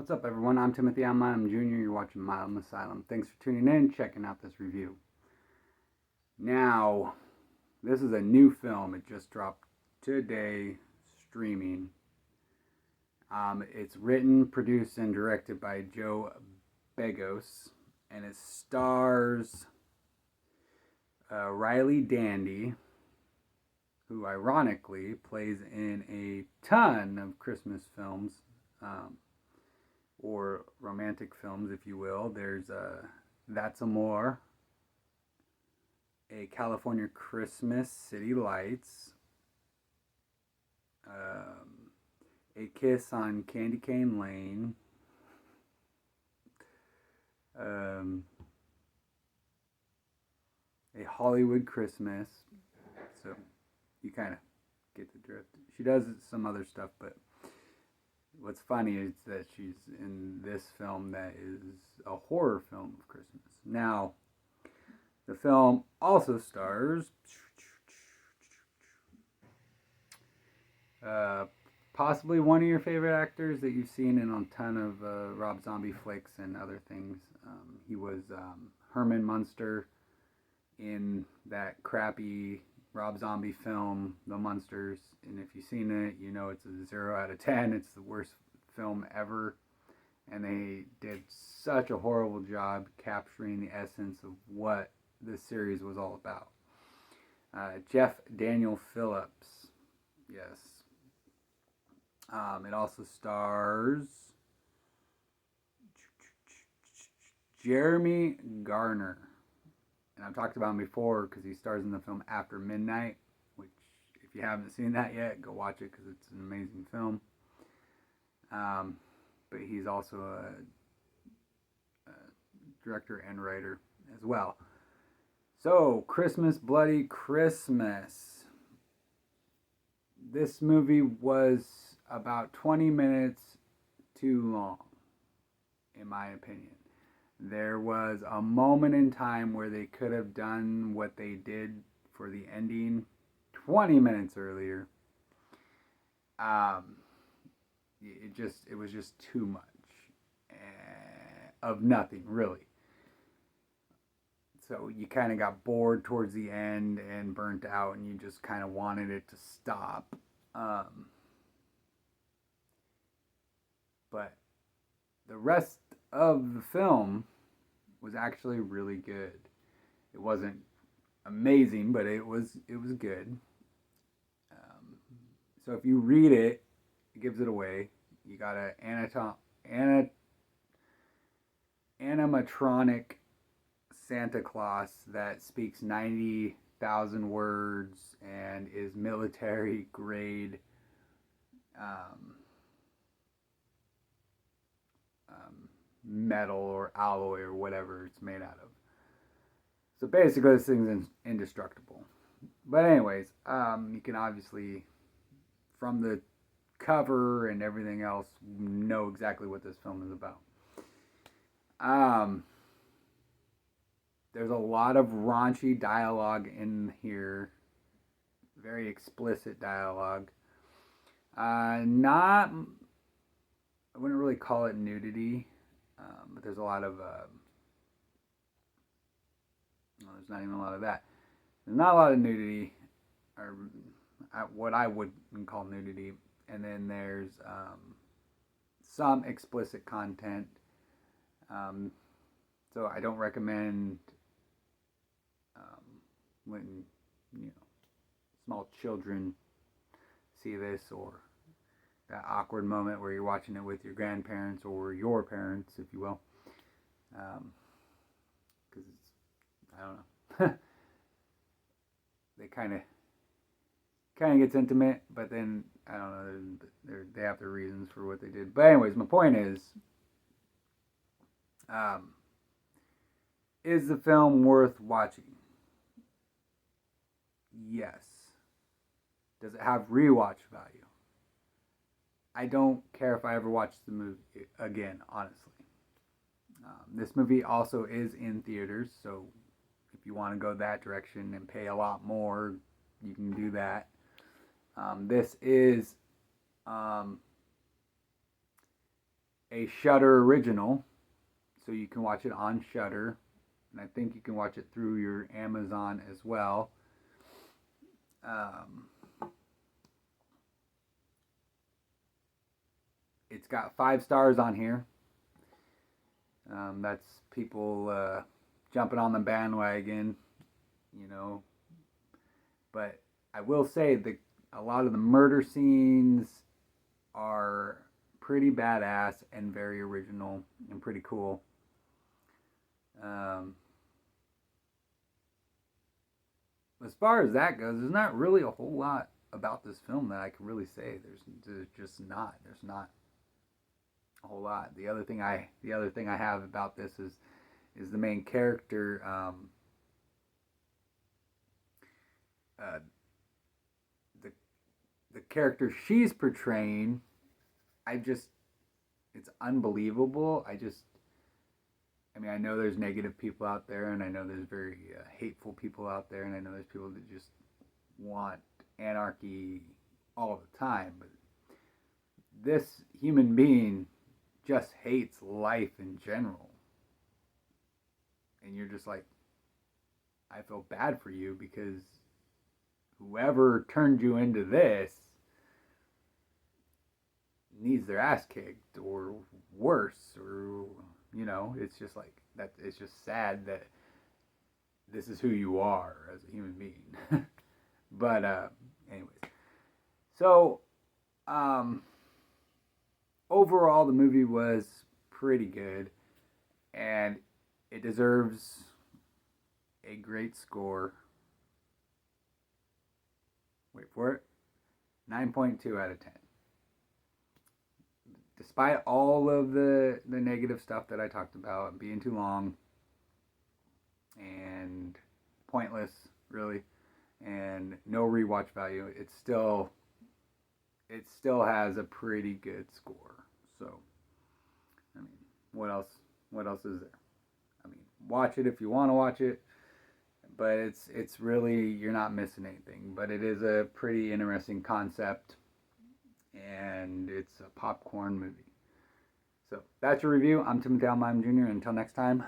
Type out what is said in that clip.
What's up, everyone? I'm Timothy I'm Jr. You're watching Milamasylum. Thanks for tuning in, checking out this review. Now, this is a new film. It just dropped today, streaming. It's written, produced, and directed by Joe Begos, and it stars Riley Dandy, who ironically plays in a ton of Christmas films. Or romantic films, if you will. There's That's Amore, A California Christmas, City Lights, A Kiss on Candy Cane Lane, A Hollywood Christmas. So you kind of get the drift. She does some other stuff, but what's funny is that she's in this film that is a horror film of Christmas. Now, the film also stars possibly one of your favorite actors that you've seen in a ton of Rob Zombie flicks and other things. He was Herman Munster in that crappy Rob Zombie film, The Munsters. And if you've seen it, you know it's a 0 out of 10. It's the worst film ever. And they did such a horrible job capturing the essence of what this series was all about. Jeff Daniel Phillips. Yes. It also stars Jeremy Garner. And I've talked about him before because he stars in the film After Midnight, which, if you haven't seen that yet, go watch it because it's an amazing film. But he's also a director and writer as well. So, Christmas, Bloody Christmas. This movie was about 20 minutes too long, in my opinion. There was a moment in time where they could have done what they did for the ending 20 minutes earlier. It was just too much of nothing, really. So you kind of got bored towards the end and burnt out, and you just kind of wanted it to stop. But the rest of the film was actually really good. It wasn't amazing, but it was good. So if you read it, it gives it away. You got an animatronic Santa Claus that speaks 90,000 words and is military grade. Metal or alloy or whatever it's made out of. So basically, this thing's indestructible. But anyways, you can obviously, from the cover and everything else, know exactly what this film is about. There's a lot of raunchy dialogue in here. Very explicit dialogue. I wouldn't really call it nudity. But there's a lot of, there's not even a lot of that. There's not a lot of nudity, or what I would call nudity. And then there's some explicit content. So I don't recommend when, small children see this, or that awkward moment where you're watching it with your grandparents or your parents, if you will. Because I don't know. They kind of gets intimate, but then, I don't know, they have their reasons for what they did. But anyways, my point is the film worth watching? Yes. Does it have rewatch value? I don't care if I ever watch the movie again, honestly. This movie also is in theaters, so if you want to go that direction and pay a lot more, you can do that. This is a Shudder original, so you can watch it on Shudder, and I think you can watch it through your Amazon as well. It's got 5 stars on here. That's people jumping on the bandwagon, you know. But I will say that a lot of the murder scenes are pretty badass and very original and pretty cool. As far as that goes, there's not really a whole lot about this film that I can really say. There's just not. There's not a whole lot. The other thing I have about this is the main character. The character she's portraying, it's unbelievable. I mean, I know there's negative people out there, and I know there's very hateful people out there, and I know there's people that just want anarchy all the time. But this human being just hates life in general. And you're just like, I feel bad for you, because whoever turned you into this needs their ass kicked, or worse, or, you know, it's just like that. It's just sad that this is who you are as a human being. But anyways, so overall the movie was pretty good, and it deserves a great score. Wait for it. 9.2 out of 10. Despite all of the negative stuff that I talked about, being too long and pointless, really, and no rewatch value, it still has a pretty good score. So, I mean, what else is there? I mean, watch it if you want to watch it, but it's really, you're not missing anything. But it is a pretty interesting concept, and it's a popcorn movie. So that's your review. I'm Timothy Almeida Jr. Until next time,